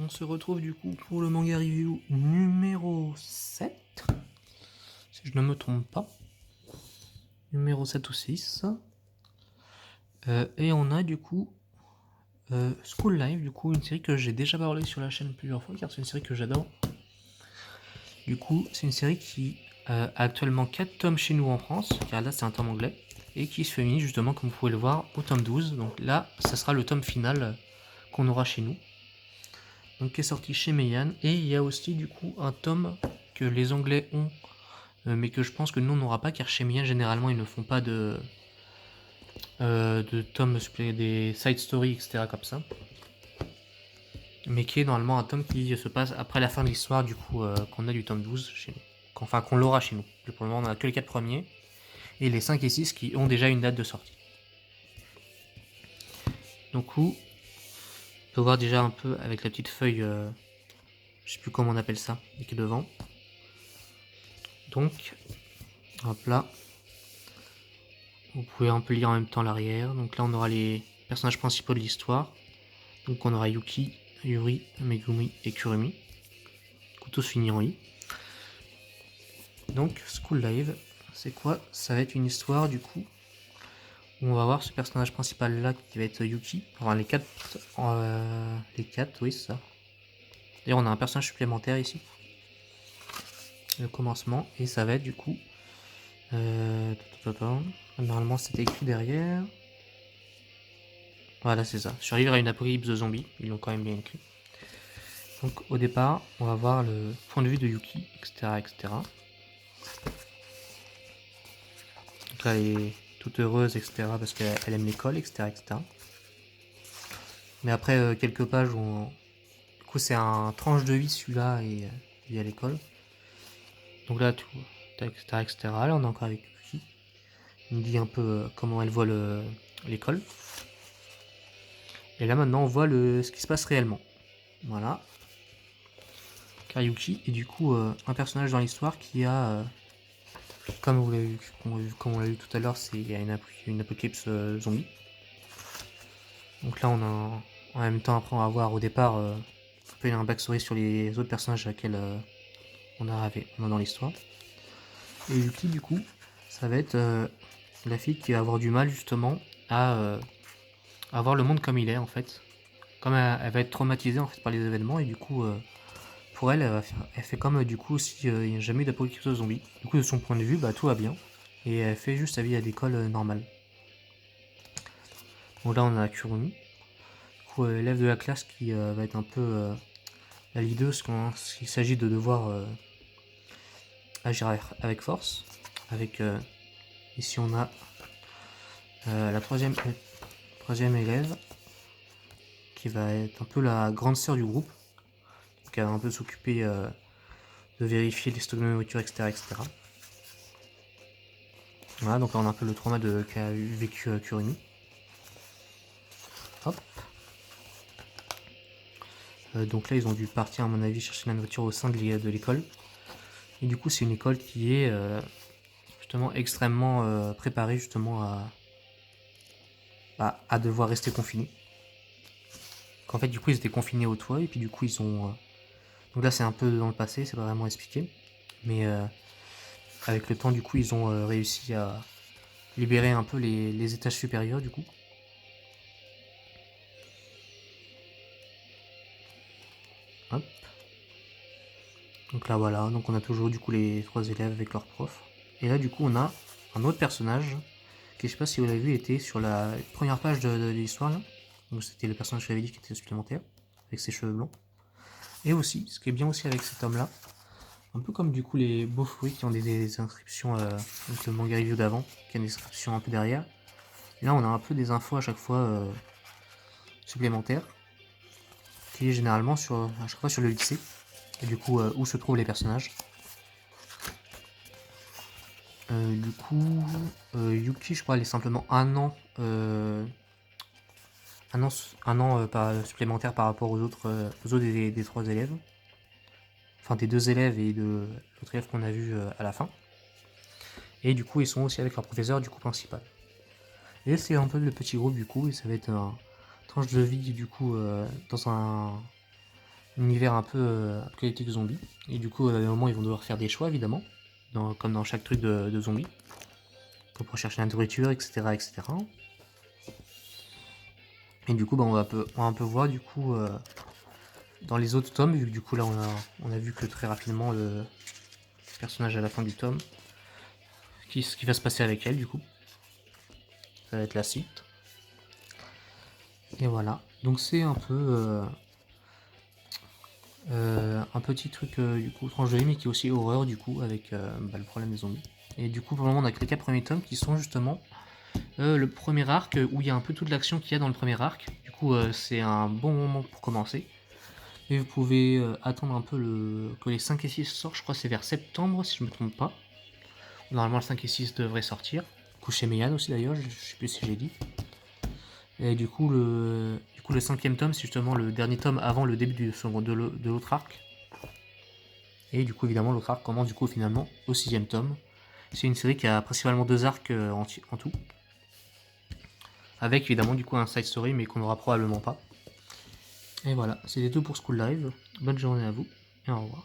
on se retrouve du coup pour le manga review numéro 7, si je ne me trompe pas, numéro 7 ou 6, et on a du coup School Live, du coup une série que j'ai déjà parlé sur la chaîne plusieurs fois car c'est une série que j'adore. Du coup c'est une série qui a actuellement 4 tomes chez nous en France, car là c'est un tome anglais, et qui se finit justement comme vous pouvez le voir au tome 12, donc là ça sera le tome final qu'on aura chez nous. Donc qui est sorti chez Meian, et il y a aussi du coup un tome que les Anglais ont, mais que je pense que nous on n'aura pas, car chez Meian généralement ils ne font pas de tomes des side stories etc comme ça, mais qui est normalement un tome qui se passe après la fin de l'histoire du coup qu'on a du tome 12 chez nous, enfin qu'on l'aura chez nous. Pour le moment on a que les 4 premiers et les 5 et 6 qui ont déjà une date de sortie. Donc on peut voir déjà un peu avec la petite feuille, je sais plus comment on appelle ça, qui est devant. Donc hop là, vous pouvez un peu lire en même temps l'arrière. Donc là on aura les personnages principaux de l'histoire. Donc on aura Yuki, Yuri, Megumi et Kurumi, tous finis en I. Donc School Live, c'est quoi? Ça va être une histoire du coup où on va voir ce personnage principal là qui va être Yuki. Enfin les 4, oui c'est ça. D'ailleurs on a un personnage supplémentaire ici, le commencement, et ça va être du coup normalement c'était écrit derrière. Voilà, c'est ça. Survivre à une apocalypse de zombies. Ils l'ont quand même bien écrit. Donc au départ, on va voir le point de vue de Yuki, etc. etc. Donc là, elle est toute heureuse, etc. parce qu'elle aime l'école, etc. etc. Mais après quelques pages, du coup c'est un tranche de vie celui-là, et vie à l'école. Donc là, tout, etc. etc. Là, on est encore avec Yuki. Il nous dit un peu comment elle voit l'école. Et là maintenant, on voit ce qui se passe réellement. Voilà. Karyuki est du coup un personnage dans l'histoire qui a, comme on l'a vu tout à l'heure, il y a une apocalypse zombie. Donc là on a en même temps, après on va voir au départ un peu un backstory sur les autres personnages à laquelle on a dans l'histoire. Et Yuki du coup, ça va être la fille qui va avoir du mal justement à voir le monde comme il est en fait. Comme elle va être traumatisée en fait par les événements, et du coup pour elle, elle fait comme du coup si il n'y a jamais eu d'apocalypse de zombies. Du coup de son point de vue, tout va bien. Et elle fait juste sa vie à l'école normale. Donc là on a Kurumi, du coup élève de la classe qui va être un peu la leaduse quand il s'agit de devoir agir avec force. Avec ici on a la troisième élève qui va être un peu la grande sœur du groupe, qui va un peu s'occuper de vérifier les stocks de nourriture, etc. etc. Voilà, donc là on a un peu le trauma qu'a vécu Kurumi. Hop. Donc là ils ont dû partir à mon avis chercher la nourriture au sein de l'école. Et du coup c'est une école qui est justement extrêmement préparée justement à devoir rester confinés. Qu'en fait du coup ils étaient confinés au toit, et puis du coup ils ont... donc là c'est un peu dans le passé, c'est pas vraiment expliqué. Mais avec le temps du coup ils ont réussi à libérer un peu les étages supérieurs du coup. Hop. Donc là voilà, donc on a toujours du coup les 3 élèves avec leur prof. Et là du coup on a un autre personnage qui, je sais pas si vous l'avez vu, était sur la première page de l'histoire là. Donc c'était le personnage que j'avais dit qui était supplémentaire, avec ses cheveux blancs. Et aussi, ce qui est bien aussi avec cet homme là, un peu comme du coup les beaux fruits qui ont des inscriptions, donc le manga review d'avant, qui a des inscriptions un peu derrière. Et là on a un peu des infos à chaque fois supplémentaires, qui est généralement à chaque fois sur le lycée, et du coup où se trouvent les personnages. Du coup, Yuki, je crois, elle est simplement un an supplémentaire par rapport aux autres des 3 élèves. Enfin, des 2 élèves et de l'autre élève qu'on a vu à la fin. Et du coup, ils sont aussi avec leur professeur du coup principal. Et c'est un peu le petit groupe du coup, et ça va être un tranche de vie du coup dans univers un peu apocalyptique zombie. Et du coup, à un moment, ils vont devoir faire des choix, évidemment, comme dans chaque truc de zombie, pour rechercher la nourriture, etc., etc. Et du coup, bah, on va un peu voir, du coup, dans les autres tomes, vu que du coup, là, on a vu que très rapidement le personnage à la fin du tome, ce qui va se passer avec elle, du coup. Ça va être la suite. Et voilà. Donc, c'est un peu... un petit truc du coup tranche de vie mais qui est aussi horreur du coup avec le problème des zombies. Et du coup pour le moment on a que les 4 premiers tomes qui sont justement le premier arc où il y a un peu toute l'action qu'il y a dans le premier arc. Du coup c'est un bon moment pour commencer. Et vous pouvez attendre un peu que les 5 et 6 sortent, je crois que c'est vers septembre si je me trompe pas. Normalement le 5 et 6 devraient sortir. Du coup chez Meian aussi d'ailleurs, je sais plus si j'ai dit. Et du coup le 5ème tome c'est justement le dernier tome avant le début de l'autre arc. Et du coup, évidemment, l'autre arc commence du coup finalement au 6ème tome. C'est une série qui a principalement 2 arcs en tout. Avec évidemment du coup un side story, mais qu'on n'aura probablement pas. Et voilà, c'était tout pour School Live. Bonne journée à vous, et au revoir.